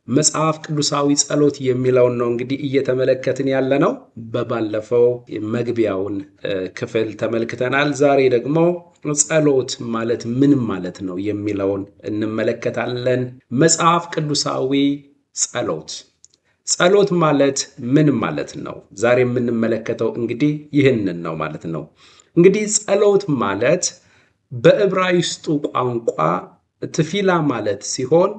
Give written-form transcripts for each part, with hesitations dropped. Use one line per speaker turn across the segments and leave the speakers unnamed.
መጽሐፍ ቅዱሳዊ ጸሎት የሚለውን ነው እንግዲህ እየተመለከትን ያለነው። በባለፈው መግቢያውን ክፍል ተመልክተናል። ዛሬ ደግሞ ጸሎት ማለት ምን ማለት ነው የሚለውን እንመለከታለን። መጽሐፍ ቅዱሳዊ ጸሎት ማለት ምን ማለት ነው? ዛሬ የምንመለከተው እንግዲህ ይህንን ነው ማለት ነው። እንግዲህ ጸሎት ማለት በዕብራይስጡ ቋንቋ ትፊላ ማለት ሲሆን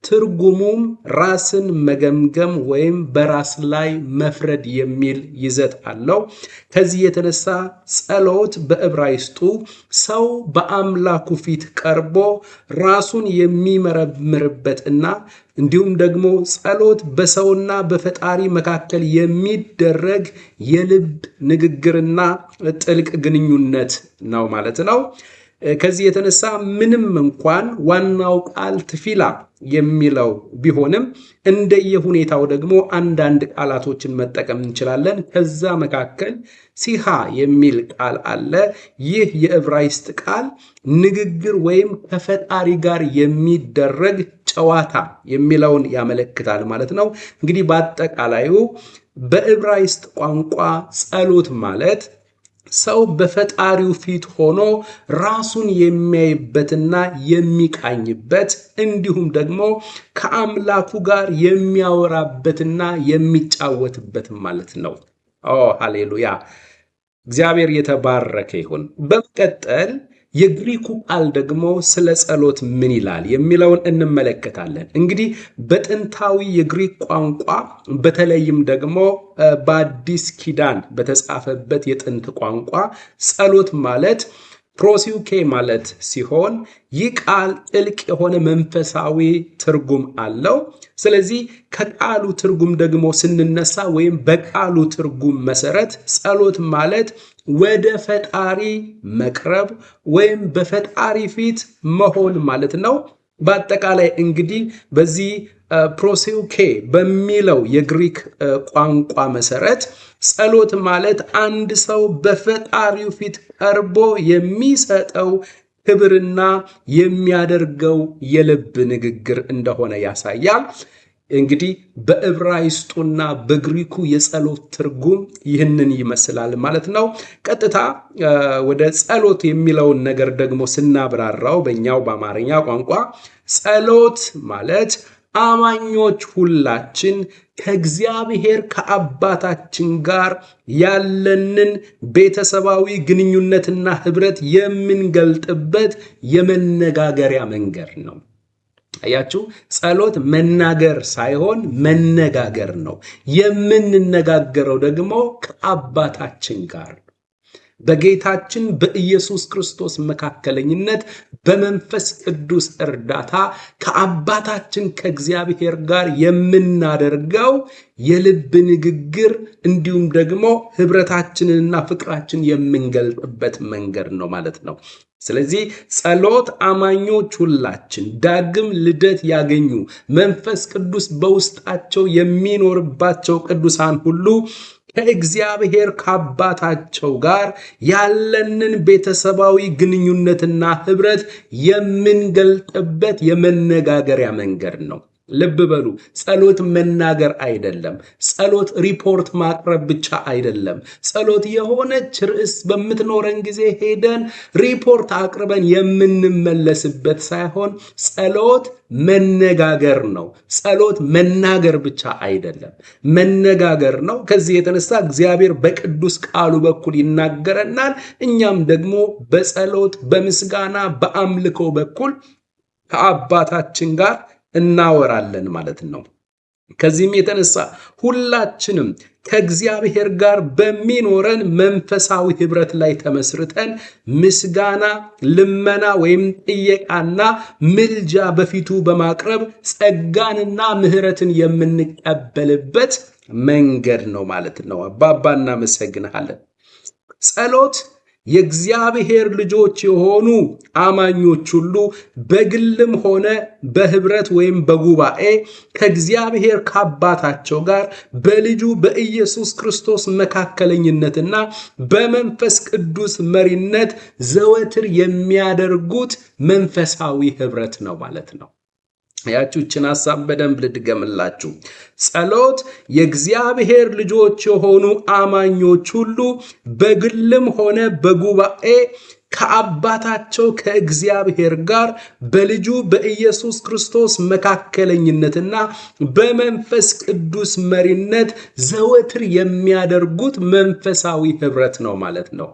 ትርጉሙም ራስን መገምገም ወይም በራስ ላይ መፍረድ የሚል ይዘት አለው። ከዚህ የተነሳ ጸሎት በዕብራይስጡ ሰው በአምላኩ ፊት ቀርቦ ራሱን የሚመረምርበትና እንዲሁም ደግሞ ጸሎት በሰውና በፈጣሪ መካከል የሚደረግ የልብ ንግግርና ጥልቅ ግንኙነት ነው ማለት ነው። ከዚህ የተነሳ ምንም እንኳን ዋናው ቃል ትፊላ የሚለው ቢሆንም እንደየሁኔታው ደግሞ አንዳንድ ቃላቶችን መጠቀም እንችላለን። ከዛ መካከል ሲሃ የሚል ቃል አለ። ይህ የዕብራይስጥ ቃል ንግግር ወይም ከፈጣሪ ጋር የሚደረግ ጨዋታ የሚለውን ያመለክታል ማለት ነው። እንግዲህ በአጠቃላዩ በዕብራይስጥ ቋንቋ ጸሎት ማለት ሰው በፈጣሪው ፊት ሆኖ ራሱን የሚያይበትና የሚቃኝበት እንዲሁም ደግሞ ከአምላኩ ጋር የሚያወራበትና የሚጫወትበት ማለት ነው። ሃሌሉያ! እግዚአብሔር የተባረከ ይሁን። በመቀጠል የግሪኩ ቃል ደግሞ ስለ ጸሎት ምን ይላል የሚለውን እንመለከታለን። እንግዲህ በጥንታዊ የግሪክ ቋንቋ በተለይም ደግሞ በአዲስ ኪዳን በተጻፈበት የጥንት ቋንቋ ጸሎት ማለት ፕሮሲውኬ ማለት ሲሆን ይህ ቃል ጥልቅ የሆነ መንፈሳዊ ትርጉም አለው። ስለዚህ ከቃሉ ትርጉም ደግሞ ስንነሳ ወይም በቃሉ ትርጉም መሰረት ጸሎት ማለት ወደ ፈጣሪ መቅረብ ወይም በፈጣሪ ፊት መሆን ማለት ነው። በአጠቃላይ እንግዲህ በዚህ ፕሮሲውኬ በሚለው የግሪክ ቋንቋ መሰረት ጸሎት ማለት አንድ ሰው በፈጣሪው ፊት ቀርቦ የሚሰጠው ክብርና የሚያደርገው የልብ ንግግር እንደሆነ ያሳያል። እንግዲህ በዕብራይስጡና በግሪኩ የጸሎት ትርጉም ይህንን ይመስላል ማለት ነው። ቀጥታ ወደ ጸሎት የሚለውን ነገር ደግሞ ስናብራራው በእኛው በአማርኛ ቋንቋ ጸሎት ማለት አማኞች ሁላችን ከእግዚአብሔር ከአባታችን ጋር ያለንን ቤተሰባዊ ግንኙነትና ህብረት የምንገልጥበት የመነጋገሪያ መንገድ ነው። አያችሁ፣ ጸሎት መናገር ሳይሆን መነጋገር ነው። የምንነጋገረው ደግሞ ከአባታችን ጋር ነው። በጌታችን በኢየሱስ ክርስቶስ መካከለኝነት በመንፈስ ቅዱስ እርዳታ ከአባታችን ከእግዚአብሔር ጋር የምናደርገው የልብ ንግግር እንዲሁም ደግሞ ህብረታችንንና ፍቅራችን የምንገልጥበት መንገድ ነው ማለት ነው። ስለዚህ ጸሎት አማኞች ሁላችን ዳግም ልደት ያገኙ መንፈስ ቅዱስ በውስጣቸው የሚኖርባቸው ቅዱሳን ሁሉ ከእግዚአብሔር ከአባታቸው ጋር ያለንን ቤተሰባዊ ግንኙነትና ህብረት የምንገልጥበት የመነጋገሪያ መንገድ ነው። ልብ በሉ፣ ጸሎት መናገር አይደለም። ጸሎት ሪፖርት ማቅረብ ብቻ አይደለም። ጸሎት የሆነች ርዕስ በምትኖረን ጊዜ ሄደን ሪፖርት አቅርበን የምንመለስበት ሳይሆን ጸሎት መነጋገር ነው። ጸሎት መናገር ብቻ አይደለም፣ መነጋገር ነው። ከዚህ የተነሳ እግዚአብሔር በቅዱስ ቃሉ በኩል ይናገረናል። እኛም ደግሞ በጸሎት በምስጋና በአምልኮ በኩል ከአባታችን ጋር እናወራለን ማለት ነው። ከዚህም የተነሳ ሁላችንም ከእግዚአብሔር ጋር በሚኖረን መንፈሳዊ ህብረት ላይ ተመስርተን ምስጋና፣ ልመና ወይም ጥየቃና ምልጃ በፊቱ በማቅረብ ጸጋንና ምሕረትን የምንቀበልበት መንገድ ነው ማለት ነው። አባባ እናመሰግንሃለን። ጸሎት የእግዚአብሔር ልጆች የሆኑ አማኞች ሁሉ በግልም ሆነ በህብረት ወይም በጉባኤ ከእግዚአብሔር ከአባታቸው ጋር በልጁ በኢየሱስ ክርስቶስ መካከለኝነትና በመንፈስ ቅዱስ መሪነት ዘወትር የሚያደርጉት መንፈሳዊ ህብረት ነው ማለት ነው። ያችሁችን ሐሳብ በደንብ ልድገምላችሁ። ጸሎት የእግዚአብሔር ልጆች የሆኑ አማኞች ሁሉ በግልም ሆነ በጉባኤ ከአባታቸው ከእግዚአብሔር ጋር በልጁ በኢየሱስ ክርስቶስ መካከለኝነትና በመንፈስ ቅዱስ መሪነት ዘወትር የሚያደርጉት መንፈሳዊ ኅብረት ነው ማለት ነው።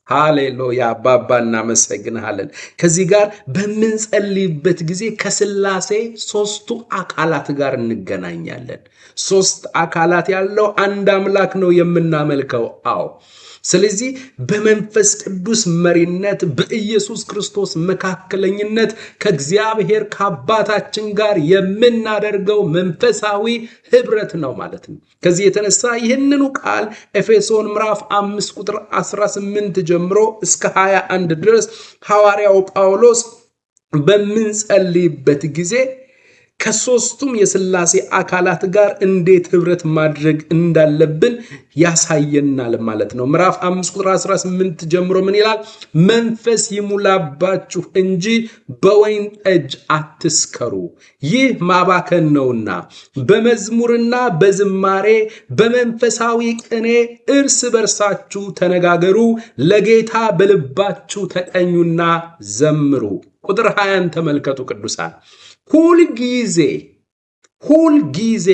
ሃሌሉያ አባባ እናመሰግንሃለን። ከዚህ ጋር በምንጸልይበት ጊዜ ከሥላሴ ሦስቱ አካላት ጋር እንገናኛለን። ሦስት አካላት ያለው አንድ አምላክ ነው የምናመልከው። አዎ፣ ስለዚህ በመንፈስ ቅዱስ መሪነት በኢየሱስ ክርስቶስ መካከለኝነት ከእግዚአብሔር ከአባታችን ጋር የምናደርገው መንፈሳዊ ኅብረት ነው ማለት ነው። ከዚህ የተነሳ ይህንኑ ቃል ኤፌሶን ምዕራፍ 5 ቁጥር 18 ጀምሮ እስከ 21 ድረስ ሐዋርያው ጳውሎስ በምንጸልይበት ጊዜ ከሦስቱም የሥላሴ አካላት ጋር እንዴት ኅብረት ማድረግ እንዳለብን ያሳየናል ማለት ነው። ምዕራፍ 5 ቁጥር 18 ጀምሮ ምን ይላል? መንፈስ ይሙላባችሁ እንጂ በወይን ጠጅ አትስከሩ፣ ይህ ማባከን ነውና፣ በመዝሙርና በዝማሬ በመንፈሳዊ ቅኔ እርስ በርሳችሁ ተነጋገሩ፣ ለጌታ በልባችሁ ተቀኙና ዘምሩ። ቁጥር 20 ተመልከቱ ቅዱሳን። ሁልጊዜ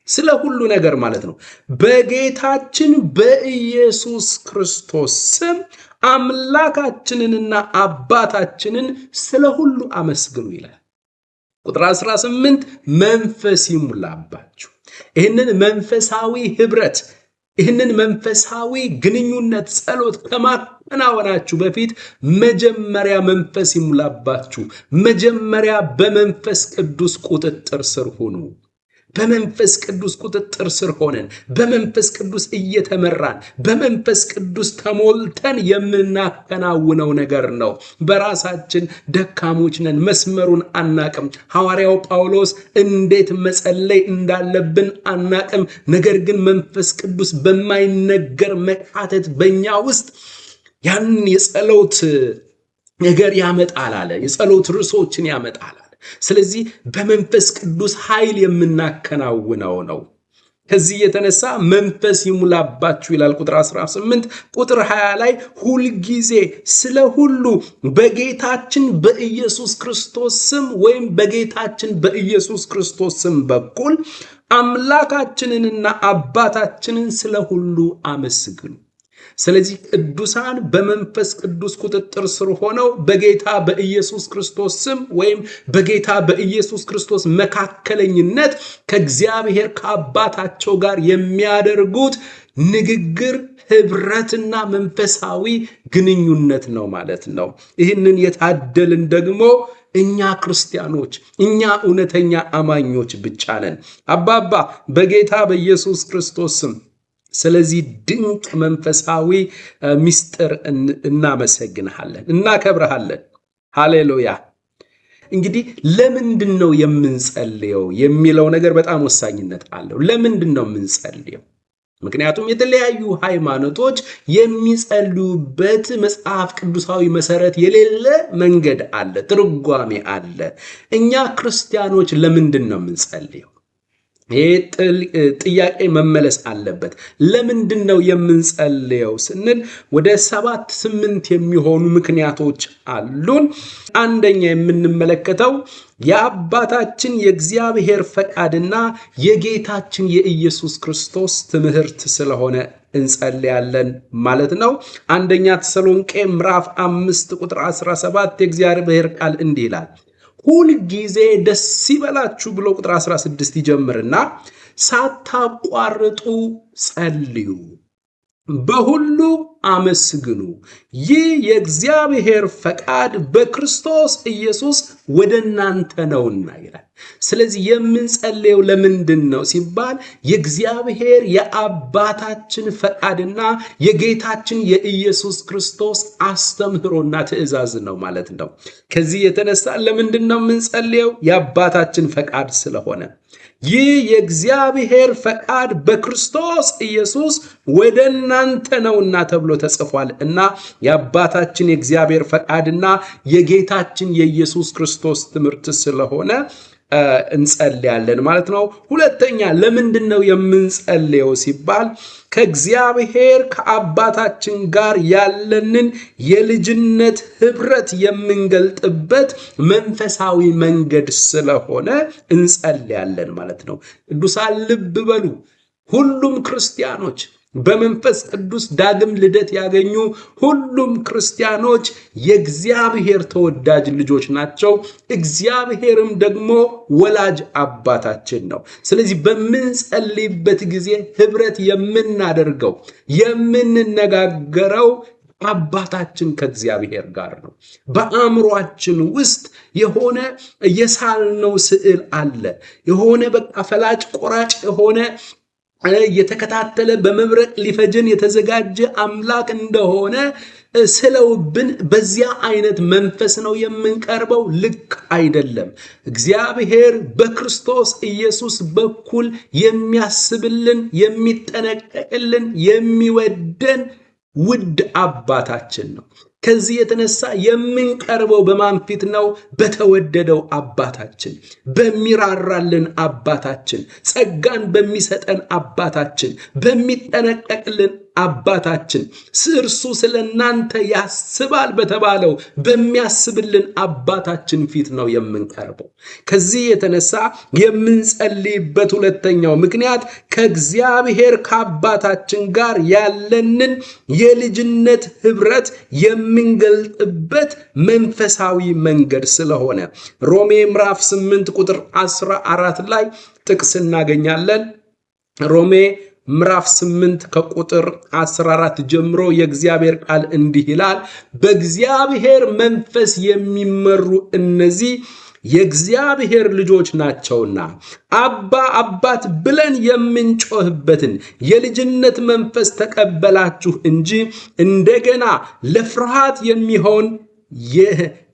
ስለ ሁሉ ነገር ማለት ነው በጌታችን በኢየሱስ ክርስቶስ ስም አምላካችንንና አባታችንን ስለ ሁሉ አመስግኑ ይላል። ቁጥር 18 መንፈስ ይሙላባችሁ። ይህንን መንፈሳዊ ኅብረት ይህንን መንፈሳዊ ግንኙነት ጸሎት ከማከናወናችሁ በፊት መጀመሪያ መንፈስ ይሙላባችሁ። መጀመሪያ በመንፈስ ቅዱስ ቁጥጥር ስር ሁኑ። በመንፈስ ቅዱስ ቁጥጥር ስር ሆነን በመንፈስ ቅዱስ እየተመራን በመንፈስ ቅዱስ ተሞልተን የምናከናውነው ነገር ነው። በራሳችን ደካሞች ነን፣ መስመሩን አናቅም። ሐዋርያው ጳውሎስ እንዴት መጸለይ እንዳለብን አናቅም። ነገር ግን መንፈስ ቅዱስ በማይነገር መቃተት በእኛ ውስጥ ያንን የጸሎት ነገር ያመጣል አለ። የጸሎት ርዕሶችን ያመጣል። ስለዚህ በመንፈስ ቅዱስ ኃይል የምናከናውነው ነው። ከዚህ የተነሳ መንፈስ ይሙላባችሁ ይላል። ቁጥር 18 ቁጥር 20 ላይ ሁልጊዜ ስለ ሁሉ በጌታችን በኢየሱስ ክርስቶስ ስም ወይም በጌታችን በኢየሱስ ክርስቶስ ስም በኩል አምላካችንንና አባታችንን ስለ ሁሉ አመስግኑ። ስለዚህ ቅዱሳን በመንፈስ ቅዱስ ቁጥጥር ስር ሆነው በጌታ በኢየሱስ ክርስቶስ ስም ወይም በጌታ በኢየሱስ ክርስቶስ መካከለኝነት ከእግዚአብሔር ከአባታቸው ጋር የሚያደርጉት ንግግር ኅብረትና መንፈሳዊ ግንኙነት ነው ማለት ነው። ይህንን የታደልን ደግሞ እኛ ክርስቲያኖች፣ እኛ እውነተኛ አማኞች ብቻ ነን። አባባ በጌታ በኢየሱስ ክርስቶስ ስም ስለዚህ ድንቅ መንፈሳዊ ምስጢር እናመሰግንሃለን፣ እናከብረሃለን። ሃሌሉያ። እንግዲህ ለምንድን ነው የምንጸልየው የሚለው ነገር በጣም ወሳኝነት አለው። ለምንድን ነው የምንጸልየው? ምክንያቱም የተለያዩ ሃይማኖቶች የሚጸልዩበት መጽሐፍ ቅዱሳዊ መሰረት የሌለ መንገድ አለ፣ ትርጓሜ አለ። እኛ ክርስቲያኖች ለምንድን ነው የምንጸልየው? ይሄ ጥያቄ መመለስ አለበት። ለምንድን ነው የምንጸልየው ስንል ወደ 7-8 የሚሆኑ ምክንያቶች አሉን። አንደኛ የምንመለከተው የአባታችን የእግዚአብሔር ፈቃድና የጌታችን የኢየሱስ ክርስቶስ ትምህርት ስለሆነ እንጸልያለን ማለት ነው። አንደኛ ተሰሎንቄ ምዕራፍ 5 ቁጥር 17 የእግዚአብሔር ቃል እንዲህ ይላል፣ ሁልጊዜ ደስ ይበላችሁ ብሎ ቁጥር 16 ይጀምርና ሳታቋርጡ ጸልዩ፣ በሁሉ አመስግኑ፣ ይህ የእግዚአብሔር ፈቃድ በክርስቶስ ኢየሱስ ወደ እናንተ ነውና ይላል። ስለዚህ የምንጸልየው ለምንድን ነው ሲባል የእግዚአብሔር የአባታችን ፈቃድና የጌታችን የኢየሱስ ክርስቶስ አስተምህሮና ትእዛዝ ነው ማለት ነው። ከዚህ የተነሳ ለምንድን ነው የምንጸልየው? የአባታችን ፈቃድ ስለሆነ ይህ የእግዚአብሔር ፈቃድ በክርስቶስ ኢየሱስ ወደ እናንተ ነውና ተብሎ ተብሎ ተጽፏል እና የአባታችን የእግዚአብሔር ፈቃድና የጌታችን የኢየሱስ ክርስቶስ ትምህርት ስለሆነ እንጸልያለን ማለት ነው። ሁለተኛ ለምንድን ነው የምንጸልየው ሲባል ከእግዚአብሔር ከአባታችን ጋር ያለንን የልጅነት ህብረት የምንገልጥበት መንፈሳዊ መንገድ ስለሆነ እንጸልያለን ማለት ነው። ቅዱሳን ልብ በሉ። ሁሉም ክርስቲያኖች በመንፈስ ቅዱስ ዳግም ልደት ያገኙ ሁሉም ክርስቲያኖች የእግዚአብሔር ተወዳጅ ልጆች ናቸው። እግዚአብሔርም ደግሞ ወላጅ አባታችን ነው። ስለዚህ በምንጸልይበት ጊዜ ህብረት የምናደርገው የምንነጋገረው አባታችን ከእግዚአብሔር ጋር ነው። በአእምሯችን ውስጥ የሆነ የሳልነው ስዕል አለ። የሆነ በቃ ፈላጭ ቆራጭ የሆነ የተከታተለ በመብረቅ ሊፈጅን የተዘጋጀ አምላክ እንደሆነ ስለውብን በዚያ አይነት መንፈስ ነው የምንቀርበው። ልክ አይደለም። እግዚአብሔር በክርስቶስ ኢየሱስ በኩል የሚያስብልን፣ የሚጠነቀቅልን፣ የሚወደን ውድ አባታችን ነው። ከዚህ የተነሳ የምንቀርበው በማን ፊት ነው? በተወደደው አባታችን፣ በሚራራልን አባታችን፣ ጸጋን በሚሰጠን አባታችን፣ በሚጠነቀቅልን አባታችን፣ እርሱ ስለናንተ ያስባል በተባለው በሚያስብልን አባታችን ፊት ነው የምንቀርበው። ከዚህ የተነሳ የምንጸልይበት ሁለተኛው ምክንያት ከእግዚአብሔር ከአባታችን ጋር ያለንን የልጅነት ህብረት የምንገልጥበት መንፈሳዊ መንገድ ስለሆነ ሮሜ ምዕራፍ 8 ቁጥር 14 ላይ ጥቅስ እናገኛለን። ሮሜ ምዕራፍ 8 ከቁጥር 14 ጀምሮ የእግዚአብሔር ቃል እንዲህ ይላል፣ በእግዚአብሔር መንፈስ የሚመሩ እነዚህ የእግዚአብሔር ልጆች ናቸውና አባ አባት ብለን የምንጮህበትን የልጅነት መንፈስ ተቀበላችሁ እንጂ እንደገና ለፍርሃት የሚሆን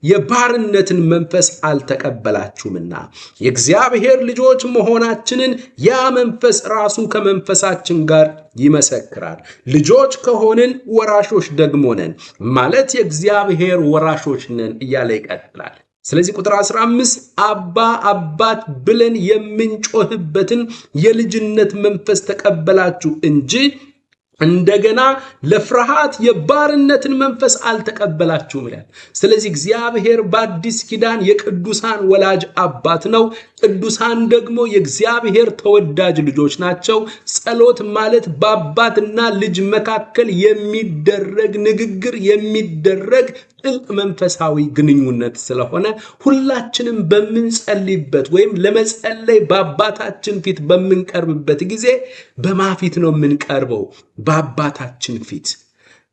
የባርነትን መንፈስ አልተቀበላችሁምና የእግዚአብሔር ልጆች መሆናችንን ያ መንፈስ ራሱ ከመንፈሳችን ጋር ይመሰክራል። ልጆች ከሆንን ወራሾች ደግሞ ነን ማለት የእግዚአብሔር ወራሾች ነን እያለ ይቀጥላል። ስለዚህ ቁጥር 15 አባ አባት ብለን የምንጮህበትን የልጅነት መንፈስ ተቀበላችሁ እንጂ እንደገና ለፍርሃት የባርነትን መንፈስ አልተቀበላችሁም ይላል። ስለዚህ እግዚአብሔር በአዲስ ኪዳን የቅዱሳን ወላጅ አባት ነው። ቅዱሳን ደግሞ የእግዚአብሔር ተወዳጅ ልጆች ናቸው። ጸሎት ማለት በአባትና ልጅ መካከል የሚደረግ ንግግር፣ የሚደረግ ጥልቅ መንፈሳዊ ግንኙነት ስለሆነ ሁላችንም በምንጸልይበት ወይም ለመጸለይ በአባታችን ፊት በምንቀርብበት ጊዜ በማፊት ነው የምንቀርበው? በአባታችን ፊት፣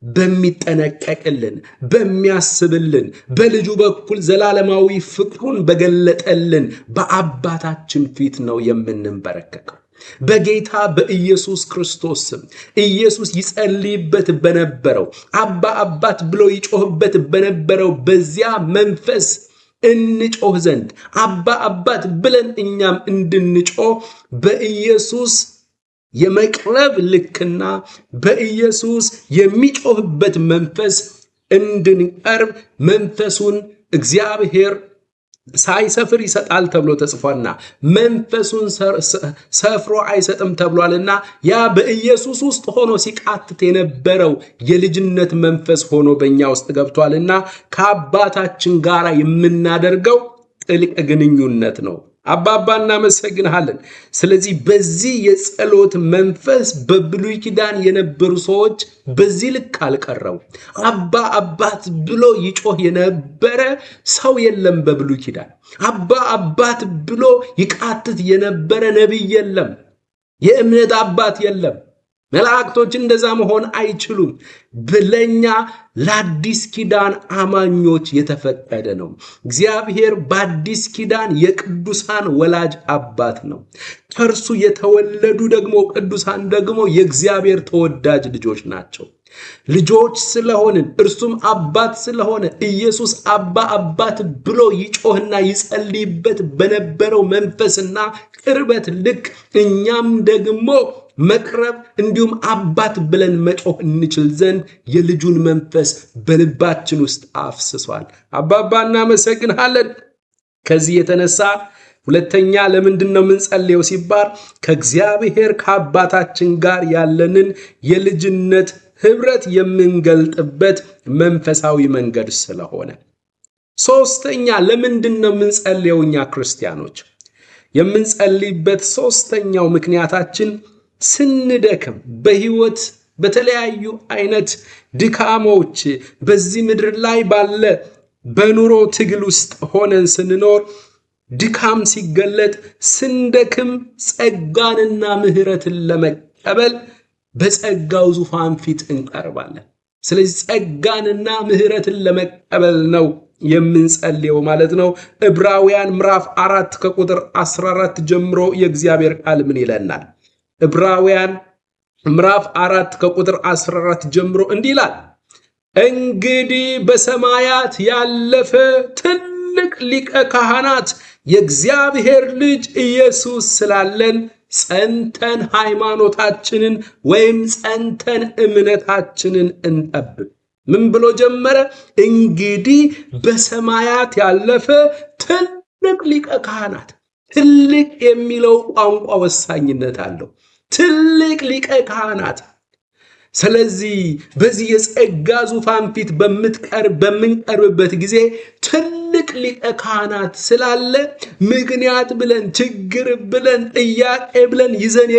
በሚጠነቀቅልን፣ በሚያስብልን፣ በልጁ በኩል ዘላለማዊ ፍቅሩን በገለጠልን በአባታችን ፊት ነው የምንንበረከከው። በጌታ በኢየሱስ ክርስቶስ ስም ኢየሱስ ይጸልይበት በነበረው አባ አባት ብሎ ይጮህበት በነበረው በዚያ መንፈስ እንጮህ ዘንድ አባ አባት ብለን እኛም እንድንጮህ በኢየሱስ የመቅረብ ልክና በኢየሱስ የሚጮህበት መንፈስ እንድንቀርብ መንፈሱን እግዚአብሔር ሳይሰፍር ይሰጣል ተብሎ ተጽፏልና መንፈሱን ሰፍሮ አይሰጥም ተብሏልና ያ በኢየሱስ ውስጥ ሆኖ ሲቃትት የነበረው የልጅነት መንፈስ ሆኖ በእኛ ውስጥ ገብቷልና ከአባታችን ጋር የምናደርገው ጥልቅ ግንኙነት ነው። አባባ እናመሰግንሃለን። ስለዚህ በዚህ የጸሎት መንፈስ በብሉይ ኪዳን የነበሩ ሰዎች በዚህ ልክ አልቀረቡ። አባ አባት ብሎ ይጮህ የነበረ ሰው የለም በብሉይ ኪዳን። አባ አባት ብሎ ይቃትት የነበረ ነቢይ የለም። የእምነት አባት የለም። መላእክቶች እንደዛ መሆን አይችሉም። ብለኛ ለአዲስ ኪዳን አማኞች የተፈቀደ ነው። እግዚአብሔር በአዲስ ኪዳን የቅዱሳን ወላጅ አባት ነው። ከእርሱ የተወለዱ ደግሞ ቅዱሳን ደግሞ የእግዚአብሔር ተወዳጅ ልጆች ናቸው። ልጆች ስለሆንን እርሱም አባት ስለሆነ ኢየሱስ አባ አባት ብሎ ይጮህና ይጸልይበት በነበረው መንፈስና ቅርበት ልክ እኛም ደግሞ መቅረብ እንዲሁም አባት ብለን መጮህ እንችል ዘንድ የልጁን መንፈስ በልባችን ውስጥ አፍስሷል። አባባ እናመሰግንሃለን። ከዚህ የተነሳ ሁለተኛ ለምንድን ነው የምንጸልየው ሲባል ከእግዚአብሔር ከአባታችን ጋር ያለንን የልጅነት ህብረት የምንገልጥበት መንፈሳዊ መንገድ ስለሆነ። ሶስተኛ ለምንድን ነው የምንጸልየው? እኛ ክርስቲያኖች የምንጸልይበት ሶስተኛው ምክንያታችን ስንደክም በህይወት በተለያዩ አይነት ድካሞች በዚህ ምድር ላይ ባለ በኑሮ ትግል ውስጥ ሆነን ስንኖር ድካም ሲገለጥ ስንደክም ጸጋንና ምህረትን ለመቀበል በጸጋው ዙፋን ፊት እንቀርባለን። ስለዚህ ጸጋንና ምህረትን ለመቀበል ነው የምንጸልየው ማለት ነው። ዕብራውያን ምዕራፍ 4 ከቁጥር 14 ጀምሮ የእግዚአብሔር ቃል ምን ይለናል? ዕብራውያን ምዕራፍ 4 ከቁጥር 14 ጀምሮ እንዲህ ይላል፣ እንግዲህ በሰማያት ያለፈ ትልቅ ሊቀ ካህናት የእግዚአብሔር ልጅ ኢየሱስ ስላለን ጸንተን ሃይማኖታችንን ወይም ጸንተን እምነታችንን እንጠብቅ። ምን ብሎ ጀመረ? እንግዲህ በሰማያት ያለፈ ትልቅ ሊቀ ካህናት። ትልቅ የሚለው ቋንቋ ወሳኝነት አለው። ትልቅ ሊቀ ካህናት። ስለዚህ በዚህ የጸጋ ዙፋን ፊት በምንቀርብበት ጊዜ ትልቅ ሊቀ ካህናት ስላለ ምክንያት ብለን ችግር ብለን ጥያቄ ብለን ይዘን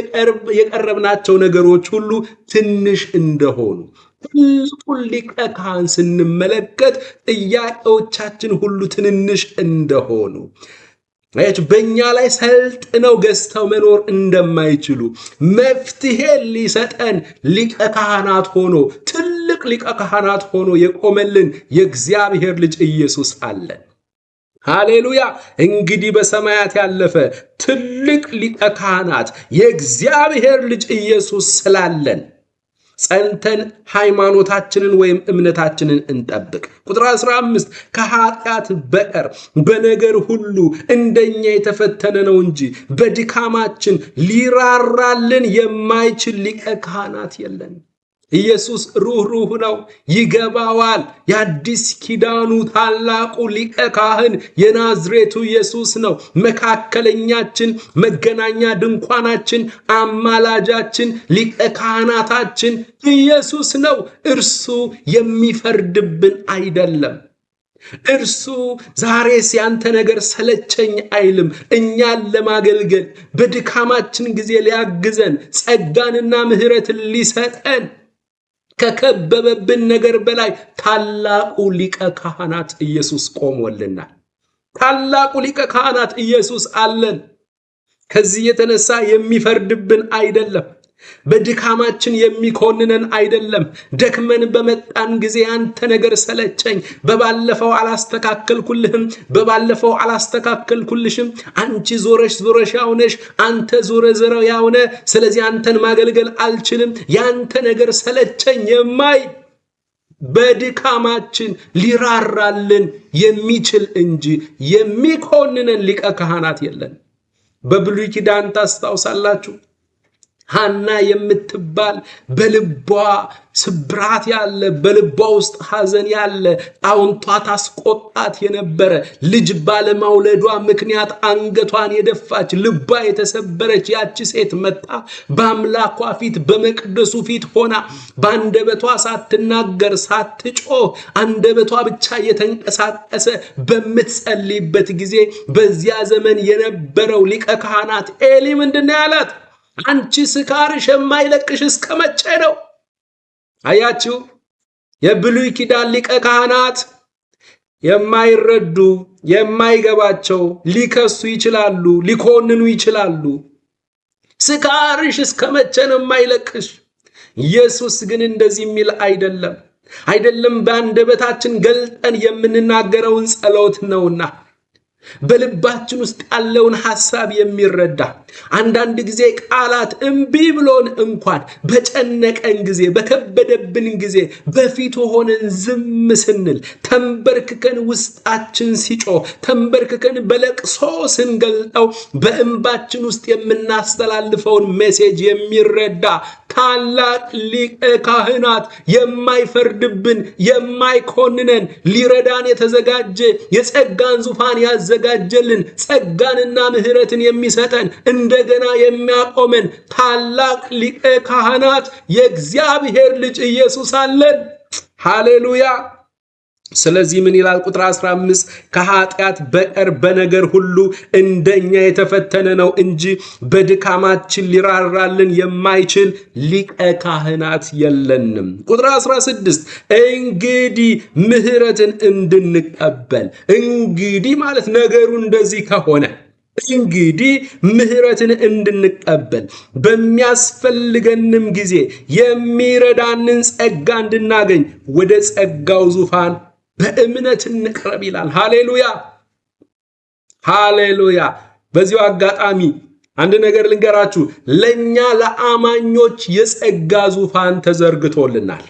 የቀረብናቸው ነገሮች ሁሉ ትንሽ እንደሆኑ ትልቁን ሊቀ ካህን ስንመለከት ጥያቄዎቻችን ሁሉ ትንንሽ እንደሆኑ በእኛ ላይ ሰልጥነው ገዝተው መኖር እንደማይችሉ መፍትሄ ሊሰጠን ሊቀ ካህናት ሆኖ ትልቅ ሊቀ ካህናት ሆኖ የቆመልን የእግዚአብሔር ልጅ ኢየሱስ አለን። ሃሌሉያ! እንግዲህ በሰማያት ያለፈ ትልቅ ሊቀ ካህናት የእግዚአብሔር ልጅ ኢየሱስ ስላለን ጸንተን ሃይማኖታችንን ወይም እምነታችንን እንጠብቅ። ቁጥር 15 ከኃጢአት በቀር በነገር ሁሉ እንደኛ የተፈተነ ነው እንጂ በድካማችን ሊራራልን የማይችል ሊቀ ካህናት የለን። ኢየሱስ ሩህሩህ ነው፣ ይገባዋል። የአዲስ ኪዳኑ ታላቁ ሊቀ ካህን የናዝሬቱ ኢየሱስ ነው። መካከለኛችን፣ መገናኛ ድንኳናችን፣ አማላጃችን፣ ሊቀ ካህናታችን ኢየሱስ ነው። እርሱ የሚፈርድብን አይደለም። እርሱ ዛሬስ ያንተ ነገር ሰለቸኝ አይልም። እኛን ለማገልገል በድካማችን ጊዜ ሊያግዘን ጸጋንና ምህረትን ሊሰጠን ከከበበብን ነገር በላይ ታላቁ ሊቀ ካህናት ኢየሱስ ቆሞልናል። ታላቁ ሊቀ ካህናት ኢየሱስ አለን። ከዚህ የተነሳ የሚፈርድብን አይደለም። በድካማችን የሚኮንነን አይደለም። ደክመን በመጣን ጊዜ አንተ ነገር ሰለቸኝ፣ በባለፈው አላስተካከልኩልሽም፣ አንቺ ዞረሽ ያውነሽ፣ አንተ ዞረ ያውነ፣ ስለዚህ አንተን ማገልገል አልችልም፣ ያንተ ነገር ሰለቸኝ የማይ በድካማችን ሊራራልን የሚችል እንጂ የሚኮንነን ሊቀ ካህናት የለን። በብሉይ ኪዳን ታስታውሳላችሁ፣ ሐና የምትባል በልቧ ስብራት ያለ በልቧ ውስጥ ሐዘን ያለ ጣውንቷ ታስቆጣት የነበረ ልጅ ባለማውለዷ ምክንያት አንገቷን የደፋች ልቧ የተሰበረች ያቺ ሴት መጣ በአምላኳ ፊት በመቅደሱ ፊት ሆና በአንደበቷ ሳትናገር ሳትጮህ አንደበቷ ብቻ የተንቀሳቀሰ በምትጸልይበት ጊዜ በዚያ ዘመን የነበረው ሊቀ ካህናት ኤሊ ምንድነው ያላት? አንቺ ስካርሽ የማይለቅሽ እስከ መቼ ነው? አያችሁ፣ የብሉይ ኪዳን ሊቀ ካህናት የማይረዱ የማይገባቸው ሊከሱ ይችላሉ፣ ሊኮንኑ ይችላሉ። ስካርሽ እስከ መቼ ነው የማይለቅሽ? ኢየሱስ ግን እንደዚህ የሚል አይደለም። በአንደበታችን ገልጠን የምንናገረውን ጸሎት ነውና በልባችን ውስጥ ያለውን ሐሳብ የሚረዳ አንዳንድ ጊዜ ቃላት እምቢ ብሎን እንኳን በጨነቀን ጊዜ በከበደብን ጊዜ በፊቱ ሆነን ዝም ስንል ተንበርክከን ውስጣችን ሲጮህ ተንበርክከን በለቅሶ ስንገልጠው በእንባችን ውስጥ የምናስተላልፈውን ሜሴጅ የሚረዳ ታላቅ ሊቀ ካህናት የማይፈርድብን የማይኮንነን ሊረዳን የተዘጋጀ የጸጋን ዙፋን ያዘጋጀልን ጸጋንና ምሕረትን የሚሰጠን እንደገና የሚያቆመን ታላቅ ሊቀ ካህናት የእግዚአብሔር ልጅ ኢየሱስ አለን። ሃሌሉያ። ስለዚህ ምን ይላል ቁጥር 15? ከኃጢአት በቀር በነገር ሁሉ እንደኛ የተፈተነ ነው እንጂ በድካማችን ሊራራልን የማይችል ሊቀ ካህናት የለንም። ቁጥር 16 እንግዲህ ምሕረትን እንድንቀበል። እንግዲህ ማለት ነገሩ እንደዚህ ከሆነ እንግዲህ ምሕረትን እንድንቀበል በሚያስፈልገንም ጊዜ የሚረዳንን ጸጋ እንድናገኝ ወደ ጸጋው ዙፋን በእምነት እንቅረብ ይላል። ሃሌሉያ ሃሌሉያ። በዚሁ አጋጣሚ አንድ ነገር ልንገራችሁ። ለኛ ለአማኞች የጸጋ ዙፋን ተዘርግቶልናል።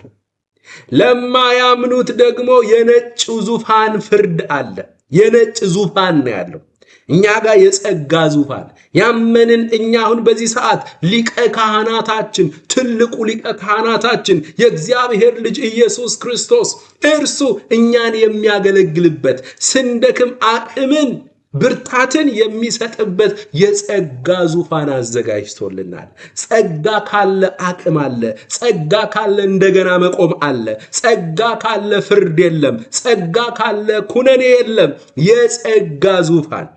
ለማያምኑት ደግሞ የነጭ ዙፋን ፍርድ አለ። የነጭ ዙፋን ነው ያለው። እኛ ጋር የጸጋ ዙፋን ያመንን እኛ አሁን በዚህ ሰዓት ሊቀ ካህናታችን ትልቁ ሊቀ ካህናታችን የእግዚአብሔር ልጅ ኢየሱስ ክርስቶስ እርሱ እኛን የሚያገለግልበት ስንደክም አቅምን ብርታትን የሚሰጥበት የጸጋ ዙፋን አዘጋጅቶልናል። ጸጋ ካለ አቅም አለ። ጸጋ ካለ እንደገና መቆም አለ። ጸጋ ካለ ፍርድ የለም። ጸጋ ካለ ኩነኔ የለም። የጸጋ ዙፋን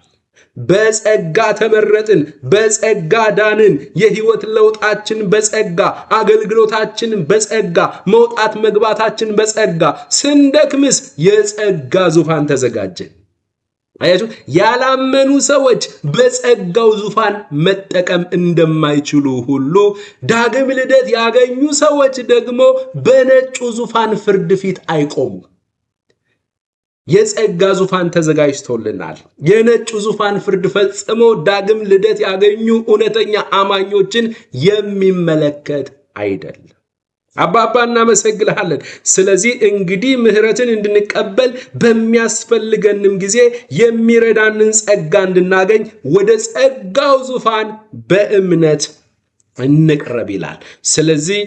በጸጋ ተመረጥን፣ በጸጋ ዳንን፣ የህይወት ለውጣችን በጸጋ፣ አገልግሎታችን በጸጋ፣ መውጣት መግባታችን በጸጋ፣ ስንደክምስ የጸጋ ዙፋን ተዘጋጀ። አያችሁ፣ ያላመኑ ሰዎች በጸጋው ዙፋን መጠቀም እንደማይችሉ ሁሉ ዳግም ልደት ያገኙ ሰዎች ደግሞ በነጩ ዙፋን ፍርድ ፊት አይቆሙ። የጸጋ ዙፋን ተዘጋጅቶልናል። የነጩ ዙፋን ፍርድ ፈጽሞ ዳግም ልደት ያገኙ እውነተኛ አማኞችን የሚመለከት አይደለም። አባባ እናመሰግንሃለን። ስለዚህ እንግዲህ ምሕረትን እንድንቀበል በሚያስፈልገንም ጊዜ የሚረዳንን ጸጋ እንድናገኝ ወደ ጸጋው ዙፋን በእምነት እንቅረብ ይላል። ስለዚህ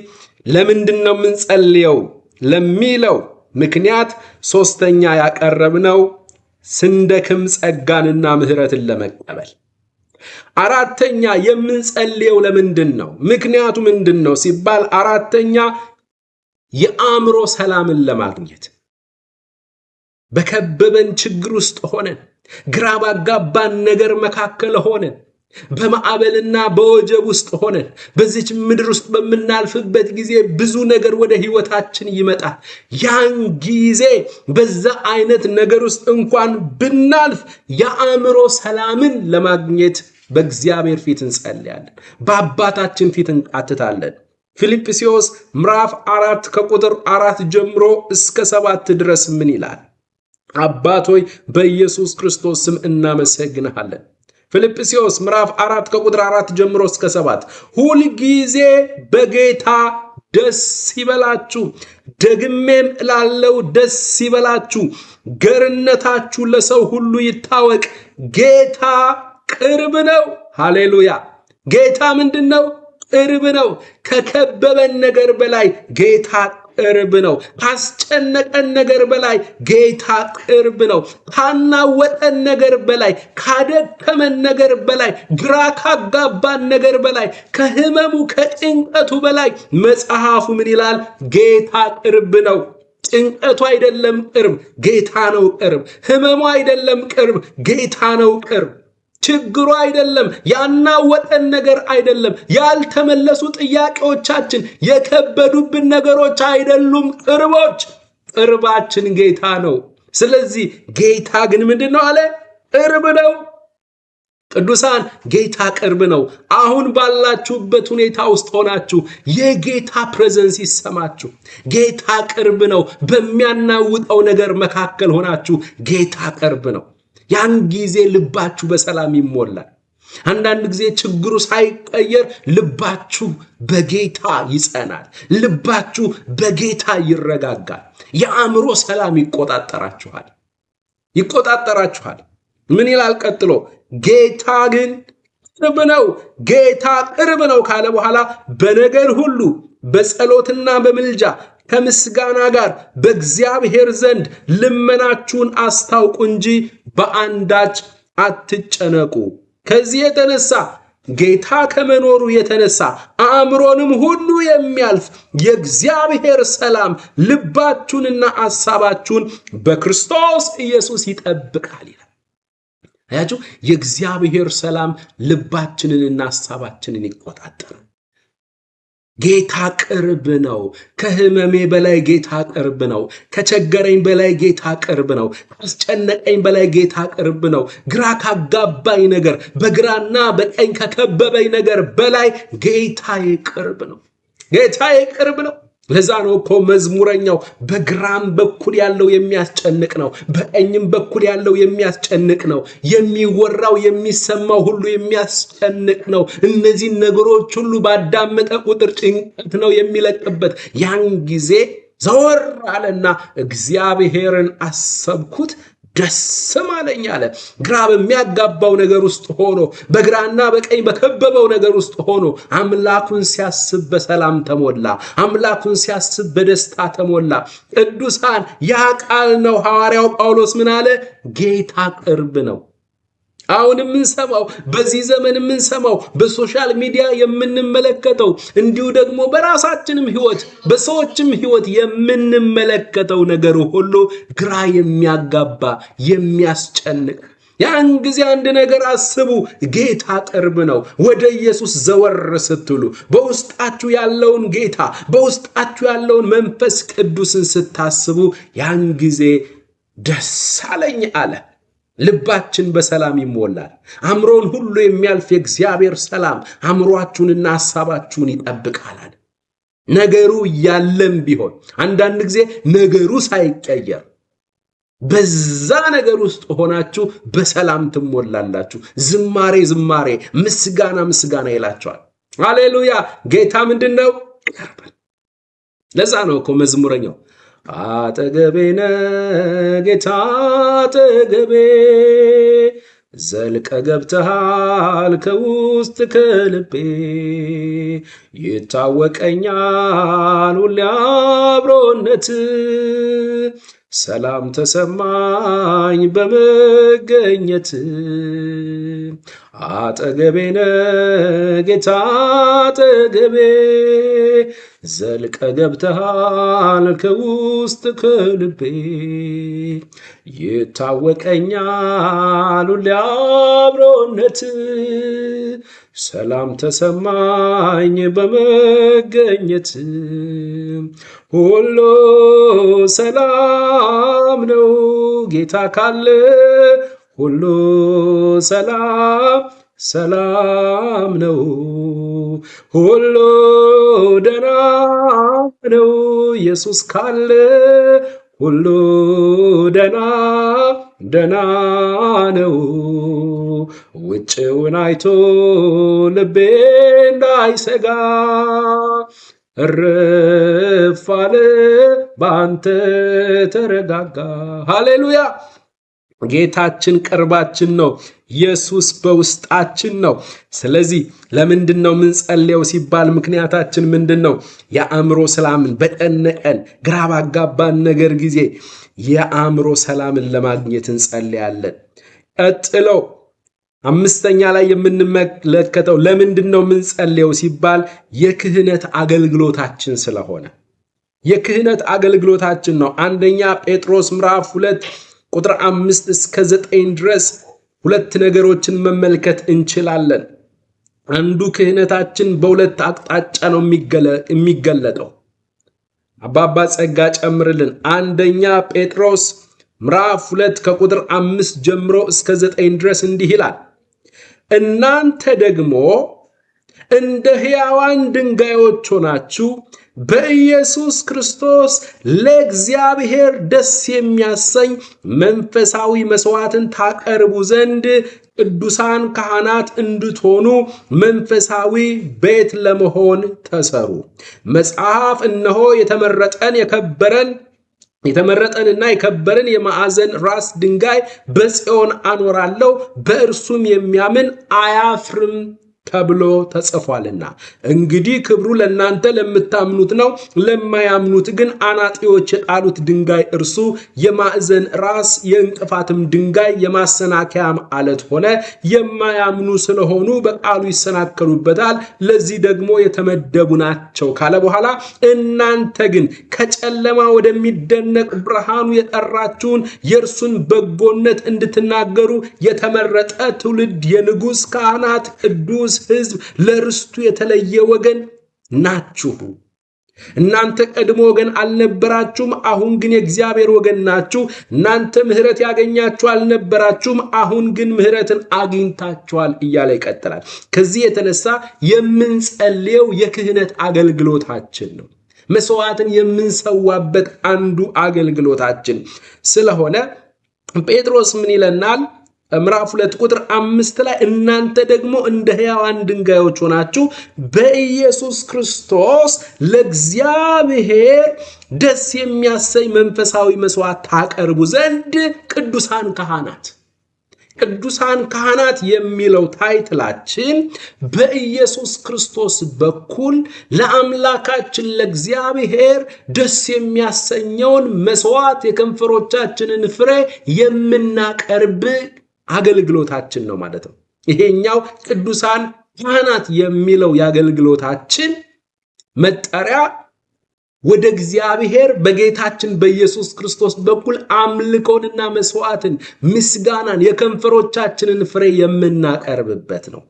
ለምንድን ነው የምንጸልየው ለሚለው ምክንያት ሶስተኛ ያቀረብነው ስንደክም ጸጋንና ምሕረትን ለመቀበል። አራተኛ የምንጸልየው ለምንድን ነው? ምክንያቱ ምንድን ነው ሲባል አራተኛ የአእምሮ ሰላምን ለማግኘት በከበበን ችግር ውስጥ ሆነን ግራ ባጋባን ነገር መካከል ሆነን በማዕበልና በወጀብ ውስጥ ሆነን በዚች ምድር ውስጥ በምናልፍበት ጊዜ ብዙ ነገር ወደ ህይወታችን ይመጣል። ያን ጊዜ በዛ አይነት ነገር ውስጥ እንኳን ብናልፍ የአእምሮ ሰላምን ለማግኘት በእግዚአብሔር ፊት እንጸልያለን፣ በአባታችን ፊት እንቃትታለን። ፊልጵስዩስ ምዕራፍ 4 ከቁጥር 4 ጀምሮ እስከ 7 ድረስ ምን ይላል? አባት ሆይ በኢየሱስ ክርስቶስ ስም እናመሰግንሃለን። ፊልጵስዩስ ምዕራፍ 4 ከቁጥር 4 ጀምሮ እስከ 7 ሁል ጊዜ በጌታ ደስ ይበላችሁ፣ ደግሜም እላለሁ ደስ ይበላችሁ፣ ገርነታችሁ ለሰው ሁሉ ይታወቅ፣ ጌታ ቅርብ ነው። ሃሌሉያ። ጌታ ምንድነው? ቅርብ ነው። ከከበበን ነገር በላይ ጌታ ቅርብ ነው። ካስጨነቀን ነገር በላይ ጌታ ቅርብ ነው። ካናወጠን ነገር በላይ፣ ካደከመን ነገር በላይ፣ ግራ ካጋባን ነገር በላይ፣ ከህመሙ ከጭንቀቱ በላይ መጽሐፉ ምን ይላል? ጌታ ቅርብ ነው። ጭንቀቱ አይደለም ቅርብ፣ ጌታ ነው ቅርብ። ህመሙ አይደለም ቅርብ፣ ጌታ ነው ቅርብ። ችግሩ አይደለም፣ ያናወጠን ነገር አይደለም፣ ያልተመለሱ ጥያቄዎቻችን፣ የከበዱብን ነገሮች አይደሉም ቅርቦች። ቅርባችን ጌታ ነው። ስለዚህ ጌታ ግን ምንድነው አለ? ቅርብ ነው። ቅዱሳን ጌታ ቅርብ ነው። አሁን ባላችሁበት ሁኔታ ውስጥ ሆናችሁ የጌታ ፕሬዘንስ ይሰማችሁ። ጌታ ቅርብ ነው። በሚያናውጠው ነገር መካከል ሆናችሁ ጌታ ቅርብ ነው። ያን ጊዜ ልባችሁ በሰላም ይሞላል። አንዳንድ ጊዜ ችግሩ ሳይቀየር ልባችሁ በጌታ ይጸናል። ልባችሁ በጌታ ይረጋጋል። የአእምሮ ሰላም ይቆጣጠራችኋል። ምን ይላል ቀጥሎ? ጌታ ግን ቅርብ ነው። ጌታ ቅርብ ነው ካለ በኋላ በነገር ሁሉ በጸሎትና በምልጃ ከምስጋና ጋር በእግዚአብሔር ዘንድ ልመናችሁን አስታውቁ እንጂ በአንዳች አትጨነቁ። ከዚህ የተነሳ ጌታ ከመኖሩ የተነሳ አእምሮንም ሁሉ የሚያልፍ የእግዚአብሔር ሰላም ልባችሁንና ሐሳባችሁን በክርስቶስ ኢየሱስ ይጠብቃል ይላል። አያችሁ፣ የእግዚአብሔር ሰላም ልባችንንና ሐሳባችንን ይቆጣጠራል። ጌታ ቅርብ ነው። ከህመሜ በላይ ጌታ ቅርብ ነው። ከቸገረኝ በላይ ጌታ ቅርብ ነው። ካስጨነቀኝ በላይ ጌታ ቅርብ ነው። ግራ ካጋባኝ ነገር፣ በግራና በቀኝ ከከበበኝ ነገር በላይ ጌታዬ ቅርብ ነው። ጌታዬ ቅርብ ነው። ለዛ ነው እኮ መዝሙረኛው በግራም በኩል ያለው የሚያስጨንቅ ነው፣ በቀኝም በኩል ያለው የሚያስጨንቅ ነው። የሚወራው የሚሰማው ሁሉ የሚያስጨንቅ ነው። እነዚህ ነገሮች ሁሉ ባዳመጠ ቁጥር ጭንቀት ነው የሚለቅበት። ያን ጊዜ ዘወር አለና እግዚአብሔርን አሰብኩት ደስም አለኝ አለ። ግራ በሚያጋባው ነገር ውስጥ ሆኖ፣ በግራና በቀኝ በከበበው ነገር ውስጥ ሆኖ አምላኩን ሲያስብ በሰላም ተሞላ። አምላኩን ሲያስብ በደስታ ተሞላ። ቅዱሳን፣ ያ ቃል ነው። ሐዋርያው ጳውሎስ ምን አለ? ጌታ ቅርብ ነው። አሁን የምንሰማው፣ በዚህ ዘመን የምንሰማው፣ በሶሻል ሚዲያ የምንመለከተው፣ እንዲሁ ደግሞ በራሳችንም ህይወት በሰዎችም ህይወት የምንመለከተው ነገር ሁሉ ግራ የሚያጋባ የሚያስጨንቅ። ያን ጊዜ አንድ ነገር አስቡ፣ ጌታ ቅርብ ነው። ወደ ኢየሱስ ዘወር ስትሉ በውስጣችሁ ያለውን ጌታ፣ በውስጣችሁ ያለውን መንፈስ ቅዱስን ስታስቡ ያን ጊዜ ደስ አለኝ አለ። ልባችን በሰላም ይሞላል። አእምሮን ሁሉ የሚያልፍ የእግዚአብሔር ሰላም አእምሮአችሁንና ሐሳባችሁን ይጠብቃል። ነገሩ ያለም ቢሆን አንዳንድ ጊዜ ነገሩ ሳይቀየር በዛ ነገር ውስጥ ሆናችሁ በሰላም ትሞላላችሁ። ዝማሬ፣ ምስጋና ይላችኋል። ሃሌሉያ! ጌታ ምንድነው? ቅርብ። ለዛ ነው እኮ መዝሙረኛው አጠገቤ ነህ ጌታ አጠገቤ፣ ዘልቀ ገብተሃል ከውስጥ ከልቤ፣ ይታወቀኛል ሁሌ አብሮነት፣ ሰላም ተሰማኝ በመገኘት። አጠገቤ ነህ ጌታ አጠገቤ፣ ዘልቀ ገብተሃል ከውስጥ ከልቤ፣ ይታወቀኛል ሁሌ አብሮነት፣ ሰላም ተሰማኝ በመገኘት። ሁሉ ሰላም ነው ጌታ ካለ፣ ሁሉ ሰላም ነው። ሁሉ ደና ነው ኢየሱስ ካለ፣ ሁሉ ደና ነው። ውጭውን አይቶ ልቤ እንዳይሰጋ፣ እረፍ አለ በአንተ ተረጋጋ። ሃሌሉያ! ጌታችን ቅርባችን ነው። ኢየሱስ በውስጣችን ነው። ስለዚህ ለምንድን ነው የምንጸልየው ሲባል ምክንያታችን ምንድን ነው? የአእምሮ ሰላምን በጨነቀን ግራ ባጋባን ነገር ጊዜ የአእምሮ ሰላምን ለማግኘት እንጸልያለን። ቀጥሎ አምስተኛ ላይ የምንመለከተው ለምንድን ነው የምንጸልየው ሲባል የክህነት አገልግሎታችን ስለሆነ የክህነት አገልግሎታችን ነው። አንደኛ ጴጥሮስ ምዕራፍ 2 ቁጥር 5 እስከ 9 ድረስ ሁለት ነገሮችን መመልከት እንችላለን። አንዱ ክህነታችን በሁለት አቅጣጫ ነው የሚገለጠው። አባባ ጸጋ ጨምርልን። አንደኛ ጴጥሮስ ምዕራፍ 2 ከቁጥር 5 ጀምሮ እስከ 9 ድረስ እንዲህ ይላል፣ እናንተ ደግሞ እንደ ሕያዋን ድንጋዮች ሆናችሁ በኢየሱስ ክርስቶስ ለእግዚአብሔር ደስ የሚያሰኝ መንፈሳዊ መስዋዕትን ታቀርቡ ዘንድ ቅዱሳን ካህናት እንድትሆኑ መንፈሳዊ ቤት ለመሆን ተሰሩ። መጽሐፍ እነሆ የተመረጠንና የከበረን የማዕዘን ራስ ድንጋይ በጽዮን አኖራለሁ፣ በእርሱም የሚያምን አያፍርም ተብሎ ተጽፏልና። እንግዲህ ክብሩ ለእናንተ ለምታምኑት ነው። ለማያምኑት ግን አናጢዎች የጣሉት ድንጋይ እርሱ የማዕዘን ራስ የእንቅፋትም ድንጋይ የማሰናከያም አለት ሆነ። የማያምኑ ስለሆኑ በቃሉ ይሰናከሉበታል፣ ለዚህ ደግሞ የተመደቡ ናቸው ካለ በኋላ እናንተ ግን ከጨለማ ወደሚደነቅ ብርሃኑ የጠራችሁን የእርሱን በጎነት እንድትናገሩ የተመረጠ ትውልድ፣ የንጉሥ ካህናት፣ ቅዱስ ሕዝብ፣ ለርስቱ የተለየ ወገን ናችሁ። እናንተ ቀድሞ ወገን አልነበራችሁም፣ አሁን ግን የእግዚአብሔር ወገን ናችሁ። እናንተ ምሕረት ያገኛችሁ አልነበራችሁም፣ አሁን ግን ምሕረትን አግኝታችኋል እያለ ይቀጥላል። ከዚህ የተነሳ የምንጸልየው የክህነት አገልግሎታችን ነው። መስዋዕትን የምንሰዋበት አንዱ አገልግሎታችን ስለሆነ ጴጥሮስ ምን ይለናል? ምዕራፍ 2 ቁጥር 5 ላይ እናንተ ደግሞ እንደ ሕያዋን ድንጋዮች ሆናችሁ በኢየሱስ ክርስቶስ ለእግዚአብሔር ደስ የሚያሰኝ መንፈሳዊ መስዋዕት ታቀርቡ ዘንድ ቅዱሳን ካህናት የሚለው ታይትላችን በኢየሱስ ክርስቶስ በኩል ለአምላካችን ለእግዚአብሔር ደስ የሚያሰኘውን መስዋዕት የከንፈሮቻችንን ፍሬ የምናቀርብ አገልግሎታችን ነው ማለት ነው። ይሄኛው ቅዱሳን ካህናት የሚለው የአገልግሎታችን መጠሪያ ወደ እግዚአብሔር በጌታችን በኢየሱስ ክርስቶስ በኩል አምልኮንና መስዋዕትን፣ ምስጋናን፣ የከንፈሮቻችንን ፍሬ የምናቀርብበት ነው።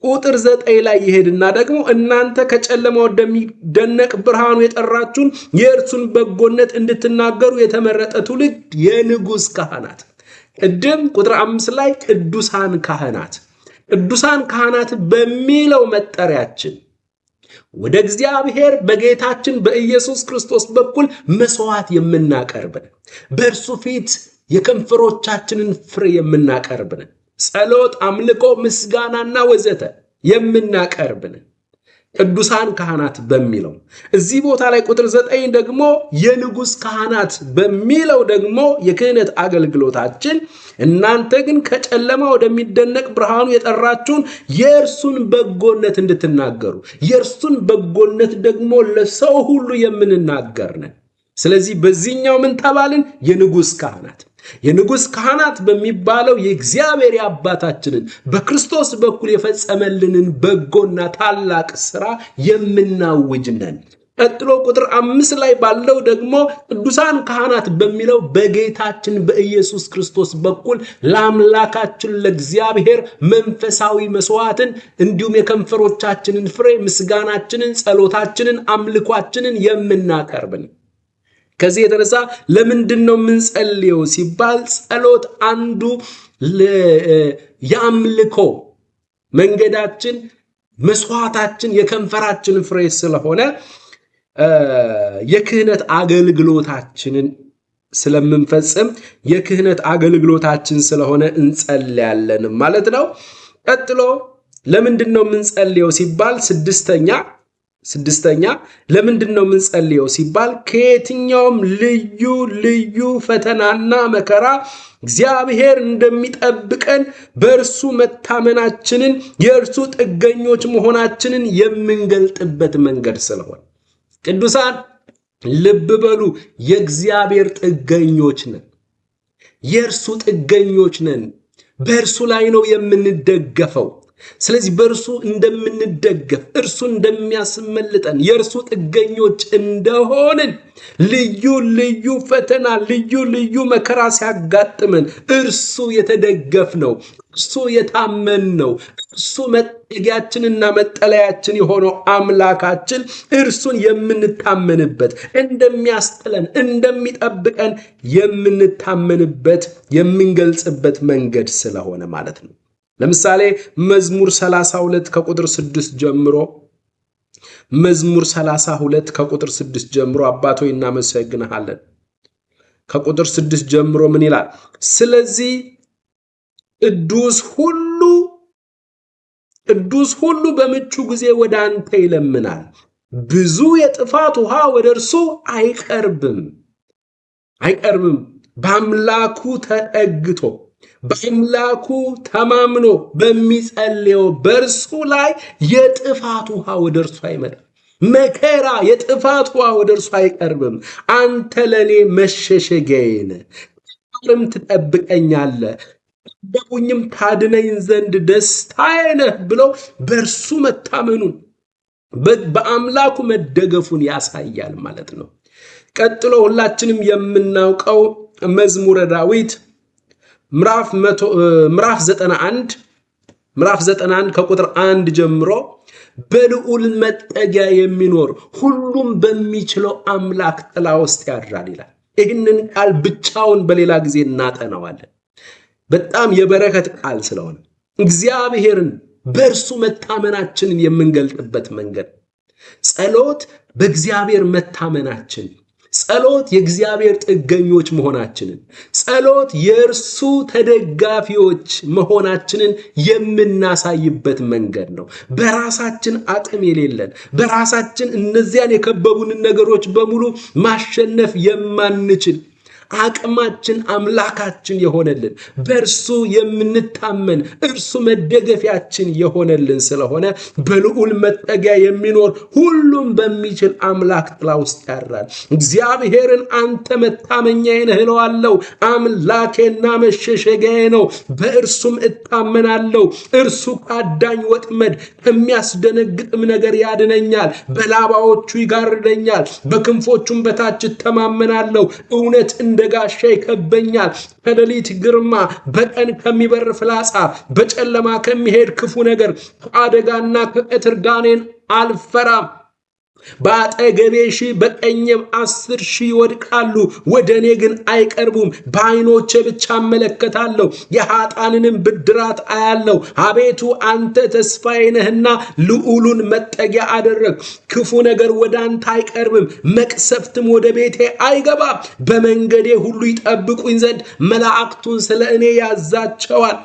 ቁጥር 9 ላይ ይሄድና ደግሞ እናንተ ከጨለማ ወደሚደነቅ ብርሃኑ የጠራችሁን የእርሱን በጎነት እንድትናገሩ የተመረጠ ትውልድ፣ የንጉሥ ካህናት። ቅድም ቁጥር 5 ላይ ቅዱሳን ካህናት በሚለው መጠሪያችን ወደ እግዚአብሔር በጌታችን በኢየሱስ ክርስቶስ በኩል መስዋዕት የምናቀርብን፣ በእርሱ ፊት የከንፈሮቻችንን ፍሬ የምናቀርብን፣ ጸሎት፣ አምልኮ፣ ምስጋናና ወዘተ የምናቀርብን ቅዱሳን ካህናት በሚለው እዚህ ቦታ ላይ ቁጥር 9 ደግሞ የንጉሥ ካህናት በሚለው ደግሞ የክህነት አገልግሎታችን እናንተ ግን ከጨለማ ወደሚደነቅ ብርሃኑ የጠራችሁን የእርሱን በጎነት እንድትናገሩ፣ የእርሱን በጎነት ደግሞ ለሰው ሁሉ የምንናገር ነን። ስለዚህ በዚህኛው ምን ተባልን? የንጉሥ ካህናት በሚባለው የእግዚአብሔር አባታችንን በክርስቶስ በኩል የፈጸመልንን በጎና ታላቅ ሥራ የምናውጅ ነን። ቀጥሎ ቁጥር 5 ላይ ባለው ደግሞ ቅዱሳን ካህናት በሚለው በጌታችን በኢየሱስ ክርስቶስ በኩል ለአምላካችን ለእግዚአብሔር መንፈሳዊ መስዋዕትን እንዲሁም የከንፈሮቻችንን ፍሬ፣ ምስጋናችንን፣ ጸሎታችንን፣ አምልኳችንን የምናቀርብን። ከዚህ የተነሳ ለምንድን ነው የምንጸልየው ሲባል ጸሎት አንዱ የአምልኮ መንገዳችን፣ መስዋዕታችን፣ የከንፈራችን ፍሬ ስለሆነ የክህነት አገልግሎታችንን ስለምንፈጽም የክህነት አገልግሎታችን ስለሆነ እንጸልያለን ማለት ነው። ቀጥሎ ለምንድን ነው የምንጸልየው ሲባል ስድስተኛ ለምንድን ነው የምንጸልየው ሲባል ከየትኛውም ልዩ ፈተናና መከራ እግዚአብሔር እንደሚጠብቀን በእርሱ መታመናችንን፣ የእርሱ ጥገኞች መሆናችንን የምንገልጥበት መንገድ ስለሆነ ቅዱሳን ልብ በሉ፣ የእግዚአብሔር ጥገኞች ነን፣ የእርሱ ጥገኞች ነን። በእርሱ ላይ ነው የምንደገፈው። ስለዚህ በእርሱ እንደምንደገፍ፣ እርሱ እንደሚያስመልጠን፣ የእርሱ ጥገኞች እንደሆንን ልዩ ፈተና፣ ልዩ መከራ ሲያጋጥመን እርሱ የተደገፍ ነው፣ እርሱ የታመን ነው፣ እርሱ መጠጊያችንና መጠለያችን የሆነው አምላካችን እርሱን የምንታመንበት፣ እንደሚያስጥለን፣ እንደሚጠብቀን የምንታመንበት የምንገልጽበት መንገድ ስለሆነ ማለት ነው። ለምሳሌ መዝሙር 32 ከቁጥር 6 ጀምሮ መዝሙር 32 ከቁጥር 6 ጀምሮ አባቶይ እናመሰግንሃለን። ከቁጥር 6 ጀምሮ ምን ይላል? ስለዚህ ቅዱስ ሁሉ በምቹ ጊዜ ወደ አንተ ይለምናል፣ ብዙ የጥፋት ውሃ ወደ እርሱ አይቀርብም። በአምላኩ ተጠግቶ በአምላኩ ተማምኖ በሚጸልየው በእርሱ ላይ የጥፋት ውሃ ወደ እርሱ አይመጣም። መከራ፣ የጥፋት ውሃ ወደ እርሱ አይቀርብም። አንተ ለእኔ መሸሸጊያዬ ነህ፣ ትጠብቀኛለህ፣ በቁኝም ታድነኝ ዘንድ ደስታዬ ነህ ብሎ በእርሱ መታመኑን በአምላኩ መደገፉን ያሳያል ማለት ነው። ቀጥሎ ሁላችንም የምናውቀው መዝሙረ ዳዊት ምዕራፍ 91 ከቁጥር 1 ጀምሮ በልዑል መጠጊያ የሚኖር ሁሉም በሚችለው አምላክ ጥላ ውስጥ ያድራል ይላል። ይህንን ቃል ብቻውን በሌላ ጊዜ እናጠናዋለን። በጣም የበረከት ቃል ስለሆነ እግዚአብሔርን በእርሱ መታመናችንን የምንገልጥበት መንገድ፣ ጸሎት በእግዚአብሔር መታመናችን፣ ጸሎት የእግዚአብሔር ጥገኞች መሆናችንን፣ ጸሎት የእርሱ ተደጋፊዎች መሆናችንን የምናሳይበት መንገድ ነው። በራሳችን አቅም የሌለን፣ በራሳችን እነዚያን የከበቡንን ነገሮች በሙሉ ማሸነፍ የማንችል፣ አቅማችን አምላካችን የሆነልን፣ በእርሱ የምንታመን፣ እርሱ መደገፊያችን የሆነልን ስለሆነ በልዑል መጠጊያ የሚኖር ሁሉም በሚችል አምላክ ጥላ ውስጥ ያድራል። እግዚአብሔርን አንተ መታመኛዬ ነህ እለዋለሁ። አምላኬና መሸሸጊያዬ ነው፣ በእርሱም እታመናለሁ። እርሱ ከአዳኝ ወጥመድ ከሚያስደነግጥም ነገር ያድነኛል። በላባዎቹ ይጋርደኛል፣ በክንፎቹም በታች እተማመናለሁ። እውነት እንደ ጋሻ ይከበኛል። ከሌሊት ግርማ፣ በቀን ከሚበር ፍላጻ፣ በጨለማ ከሚሄድ ክፉ ነገር፣ ከአደጋና ከቀትር ጋኔን አልፈራም። በአጠገቤ 1000 በቀኝም 10,000 ይወድቃሉ፣ ወደ እኔ ግን አይቀርቡም። በዓይኖቼ ብቻ እመለከታለሁ፣ የኃጥአንንም ብድራት አያለሁ። አቤቱ አንተ ተስፋዬ ነህና ልዑሉን መጠጊያ አደረግ። ክፉ ነገር ወደ አንተ አይቀርብም፣ መቅሰፍትም ወደ ቤቴ አይገባም። በመንገዴ ሁሉ ይጠብቁኝ ዘንድ መላእክቱን ስለ እኔ ያዛቸዋል።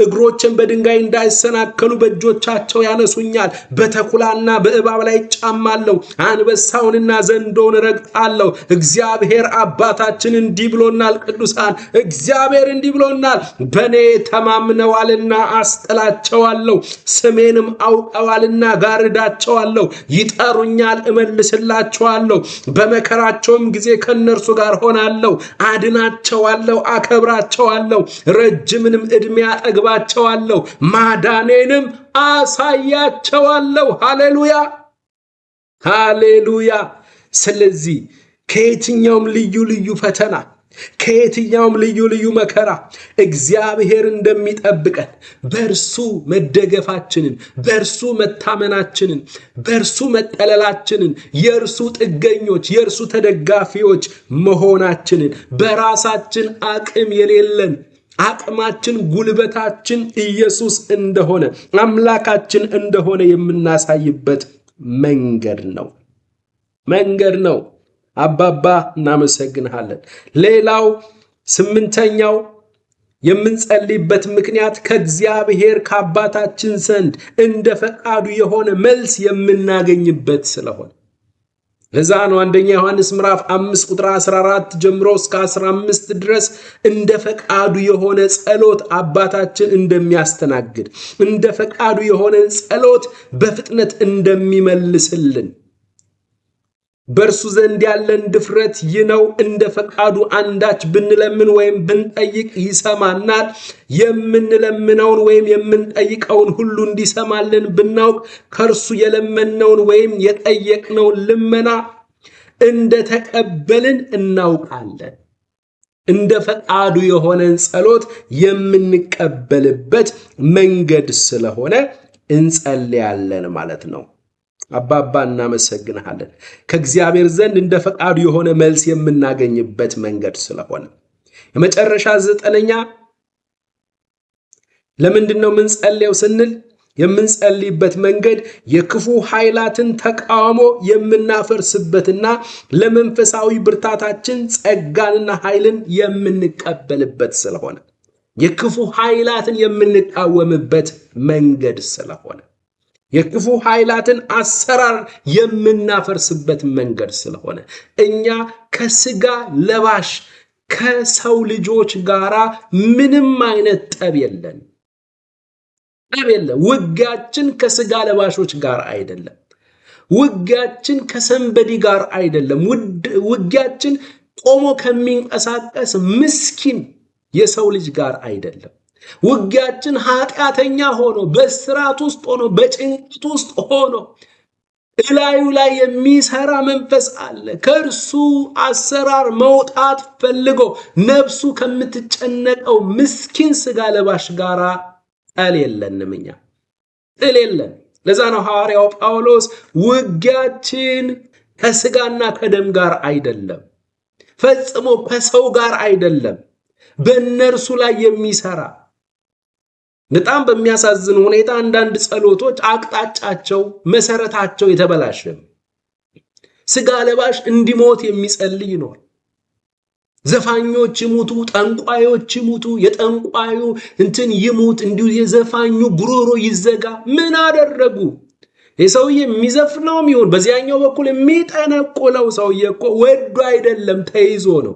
እግሮችን በድንጋይ እንዳይሰናከሉ በእጆቻቸው ያነሱኛል። በተኩላና በእባብ ላይ እጫማለሁ፣ አንበሳውንና ዘንዶውን ረግጣለሁ። እግዚአብሔር አባታችን እንዲህ ብሎናል። ቅዱሳን እግዚአብሔር እንዲህ ብሎናል፣ በእኔ ተማምነዋልና አስጥላቸዋለሁ፣ ስሜንም አውቀዋልና ጋርዳቸዋለሁ። ይጠሩኛል፣ እመልስላቸዋለሁ። በመከራቸውም ጊዜ ከእነርሱ ጋር ሆናለሁ። አድናቸዋለሁ፣ አከብራቸዋለሁ። ረጅምንም ዕድሜ አጠግባቸዋለሁ፣ ማዳኔንም አሳያቸዋለሁ። ሃሌሉያ ሃሌሉያ። ስለዚህ ከየትኛውም ልዩ ፈተና፣ ከየትኛውም ልዩ መከራ እግዚአብሔር እንደሚጠብቀን በእርሱ መደገፋችንን፣ በእርሱ መታመናችንን፣ በእርሱ መጠለላችንን፣ የእርሱ ጥገኞች፣ የእርሱ ተደጋፊዎች መሆናችንን፣ በራሳችን አቅም የሌለን፣ አቅማችን ጉልበታችን ኢየሱስ እንደሆነ፣ አምላካችን እንደሆነ የምናሳይበት መንገድ ነው። አባባ እናመሰግንሃለን። ሌላው 8ኛው የምንጸልይበት ምክንያት ከእግዚአብሔር ከአባታችን ዘንድ እንደ ፈቃዱ የሆነ መልስ የምናገኝበት ስለሆነ ለዛ ነው አንደኛ ዮሐንስ ምዕራፍ 5 ቁጥር 14 ጀምሮ እስከ 15 ድረስ እንደ ፈቃዱ የሆነ ጸሎት አባታችን እንደሚያስተናግድ፣ እንደ ፈቃዱ የሆነ ጸሎት በፍጥነት እንደሚመልስልን፣ በእርሱ ዘንድ ያለን ድፍረት ይህ ነው። እንደ ፈቃዱ አንዳች ብንለምን ወይም ብንጠይቅ ይሰማናል። የምንለምነውን ወይም የምንጠይቀውን ሁሉ እንዲሰማልን ብናውቅ ከእርሱ የለመነውን ወይም የጠየቅነውን ልመና እንደተቀበልን እናውቃለን። እንደ ፈቃዱ የሆነን ጸሎት የምንቀበልበት መንገድ ስለሆነ እንጸልያለን ማለት ነው። አባባ እናመሰግንሃለን። ከእግዚአብሔር ዘንድ እንደ ፈቃዱ የሆነ መልስ የምናገኝበት መንገድ ስለሆነ የመጨረሻ 9ኛ ለምንድነው የምንጸልየው ስንል የምንጸልይበት መንገድ የክፉ ኃይላትን ተቃውሞ የምናፈርስበትና ለመንፈሳዊ ብርታታችን ጸጋንና ኃይልን የምንቀበልበት ስለሆነ የክፉ ኃይላትን የምንቃወምበት መንገድ ስለሆነ የክፉ ኃይላትን አሰራር የምናፈርስበት መንገድ ስለሆነ እኛ ከስጋ ለባሽ ከሰው ልጆች ጋራ ምንም አይነት ጠብ የለን። ውጊያችን ከስጋ ለባሾች ጋር አይደለም። ውጊያችን ከሰንበዲ ጋር አይደለም። ውጊያችን ቆሞ ከሚንቀሳቀስ ምስኪን የሰው ልጅ ጋር አይደለም። ውጊያችን ኃጢአተኛ ሆኖ በስራት ውስጥ ሆኖ በጭንቀት ውስጥ ሆኖ እላዩ ላይ የሚሰራ መንፈስ አለ። ከእርሱ አሰራር መውጣት ፈልጎ ነፍሱ ከምትጨነቀው ምስኪን ስጋ ለባሽ ጋራ ጥል የለንም። እኛ ጥል የለን። ለዛ ነው ሐዋርያው ጳውሎስ ውጊያችን ከስጋና ከደም ጋር አይደለም፣ ፈጽሞ ከሰው ጋር አይደለም፣ በእነርሱ ላይ የሚሰራ። በጣም በሚያሳዝን ሁኔታ አንዳንድ ጸሎቶች አቅጣጫቸው መሰረታቸው የተበላሸ ስጋ ለባሽ እንዲሞት የሚጸልይ ነው። ዘፋኞች ይሙቱ፣ ጠንቋዮች ይሙቱ፣ የጠንቋዩ እንትን ይሙት፣ እንዲሁ የዘፋኙ ጉሮሮ ይዘጋ። ምን አደረጉ? የሰውዬ የሚዘፍነውም ይሁን በዚያኛው በኩል የሚጠነቁለው ሰውዬ እኮ ወዶ አይደለም፣ ተይዞ ነው።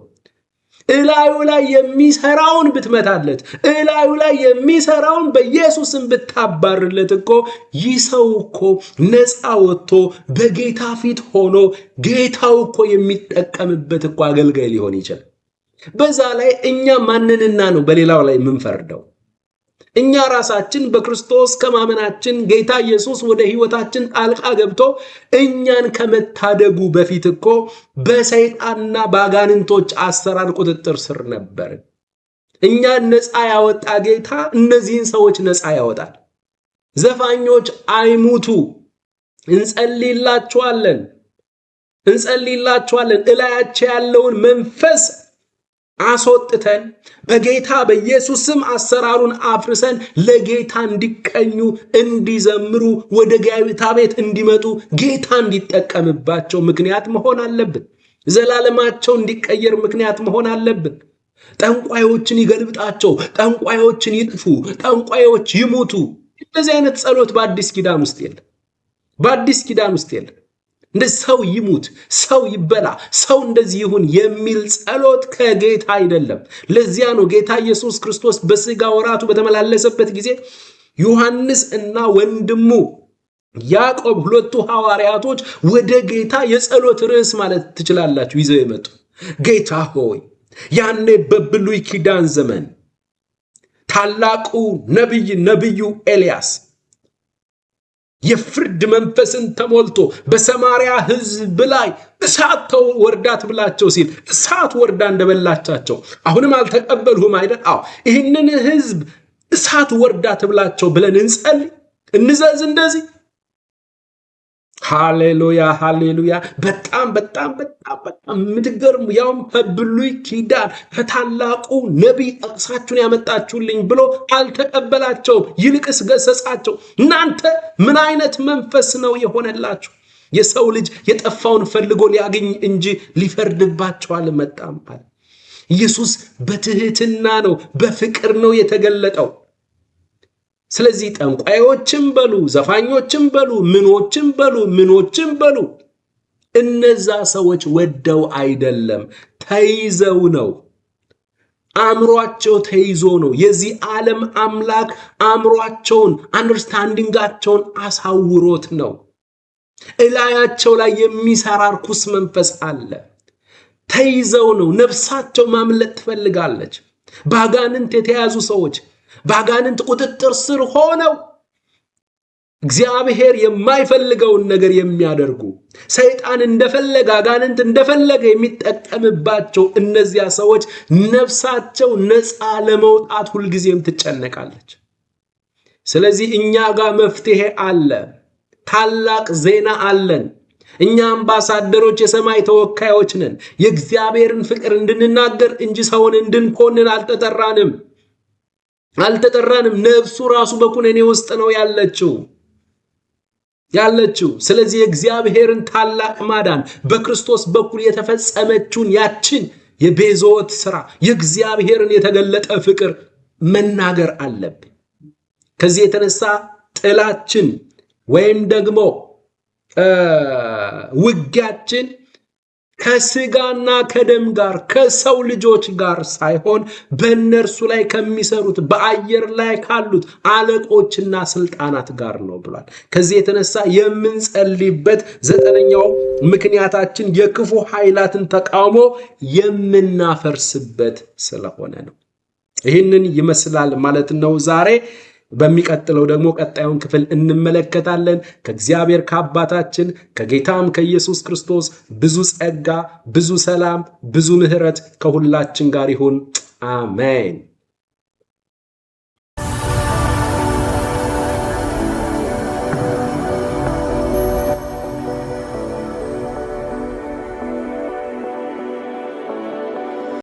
እላዩ ላይ የሚሰራውን ብትመታለት፣ እላዩ ላይ የሚሰራውን በኢየሱስም ብታባርለት እኮ ይህ ሰው እኮ ነፃ ወጥቶ በጌታ ፊት ሆኖ ጌታው እኮ የሚጠቀምበት እኮ አገልጋይ ሊሆን ይችላል። በዛ ላይ እኛ ማንንና ነው በሌላው ላይ የምንፈርደው? እኛ ራሳችን በክርስቶስ ከማመናችን ጌታ ኢየሱስ ወደ ሕይወታችን ጣልቃ ገብቶ እኛን ከመታደጉ በፊት እኮ በሰይጣንና በአጋንንቶች አሰራር ቁጥጥር ስር ነበር። እኛን ነፃ ያወጣ ጌታ እነዚህን ሰዎች ነፃ ያወጣል። ዘፋኞች አይሙቱ፣ እንጸልይላቸዋለን። እላያቸው ያለውን መንፈስ አስወጥተን በጌታ በኢየሱስ ስም አሰራሩን አፍርሰን ለጌታ እንዲቀኙ፣ እንዲዘምሩ፣ ወደ ጌታ ቤት እንዲመጡ፣ ጌታ እንዲጠቀምባቸው ምክንያት መሆን አለብን። ዘላለማቸው እንዲቀየር ምክንያት መሆን አለብን። ጠንቋዮችን ይገልብጣቸው፣ ጠንቋዮችን ይጥፉ፣ ጠንቋዮች ይሙቱ። እንደዚህ አይነት ጸሎት በአዲስ ኪዳን ውስጥ የለም። በአዲስ ኪዳን ውስጥ የለም። እንደ ሰው ይሙት፣ ሰው ይበላ፣ ሰው እንደዚህ ይሁን የሚል ጸሎት ከጌታ አይደለም። ለዚያ ነው ጌታ ኢየሱስ ክርስቶስ በስጋ ወራቱ በተመላለሰበት ጊዜ ዮሐንስ እና ወንድሙ ያዕቆብ ሁለቱ ሐዋርያቶች ወደ ጌታ የጸሎት ርዕስ ማለት ትችላላችሁ ይዘው የመጡ ጌታ ሆይ ያኔ በብሉይ ኪዳን ዘመን ታላቁ ነቢዩ ኤልያስ የፍርድ መንፈስን ተሞልቶ በሰማርያ ሕዝብ ላይ እሳት ወርዳ ትብላቸው ሲል እሳት ወርዳ እንደበላቻቸው አሁንም አልተቀበልሁም አይደል? አዎ ይህንን ሕዝብ እሳት ወርዳ ትብላቸው ብለን እንዘዝ እንደዚህ። ሃሌሉያ ሃሌሉያ። በጣም የምትገርሙ ያውም ከብሉይ ኪዳን ከታላቁ ነቢይ ጠቅሳችሁን ያመጣችሁልኝ ብሎ አልተቀበላቸውም፣ ይልቅስ ገሰጻቸው። እናንተ ምን አይነት መንፈስ ነው የሆነላችሁ? የሰው ልጅ የጠፋውን ፈልጎ ሊያገኝ እንጂ ሊፈርድባቸው አልመጣም አለ። ኢየሱስ በትህትና ነው፣ በፍቅር ነው የተገለጠው። ስለዚህ ጠንቋዮችም በሉ፣ ዘፋኞችም በሉ፣ ምኖችም በሉ እነዛ ሰዎች ወደው አይደለም፣ ተይዘው ነው። አእምሯቸው ተይዞ ነው። የዚህ ዓለም አምላክ አእምሯቸውን አንደርስታንዲንጋቸውን አሳውሮት ነው። እላያቸው ላይ የሚሰራ ርኩስ መንፈስ አለ። ተይዘው ነው። ነፍሳቸው ማምለጥ ትፈልጋለች። ባጋንንት የተያዙ ሰዎች ባጋንንት ቁጥጥር ስር ሆነው እግዚአብሔር የማይፈልገውን ነገር የሚያደርጉ ሰይጣን እንደፈለገ አጋንንት እንደፈለገ የሚጠቀምባቸው እነዚያ ሰዎች ነፍሳቸው ነፃ ለመውጣት ሁልጊዜም ትጨነቃለች። ስለዚህ እኛ ጋር መፍትሄ አለ። ታላቅ ዜና አለን። እኛ አምባሳደሮች፣ የሰማይ ተወካዮች ነን። የእግዚአብሔርን ፍቅር እንድንናገር እንጂ ሰውን እንድንኮንን አልተጠራንም። አልተጠራንም። ነፍሱ ራሱ በኩነኔ ውስጥ ነው ያለችው። ስለዚህ የእግዚአብሔርን ታላቅ ማዳን በክርስቶስ በኩል የተፈጸመችውን ያችን የቤዛዎት ሥራ የእግዚአብሔርን የተገለጠ ፍቅር መናገር አለብን። ከዚህ የተነሳ ጥላችን ወይም ደግሞ ውጊያችን ከስጋና ከደም ጋር ከሰው ልጆች ጋር ሳይሆን በእነርሱ ላይ ከሚሰሩት በአየር ላይ ካሉት አለቆችና ስልጣናት ጋር ነው ብሏል። ከዚህ የተነሳ የምንጸልይበት 9ኛው ምክንያታችን የክፉ ኃይላትን ተቃውሞ የምናፈርስበት ስለሆነ ነው። ይህንን ይመስላል ማለት ነው ዛሬ። በሚቀጥለው ደግሞ ቀጣዩን ክፍል እንመለከታለን። ከእግዚአብሔር ከአባታችን ከጌታም ከኢየሱስ ክርስቶስ ብዙ ጸጋ፣ ብዙ ሰላም፣ ብዙ ምሕረት ከሁላችን ጋር ይሁን። አሜን።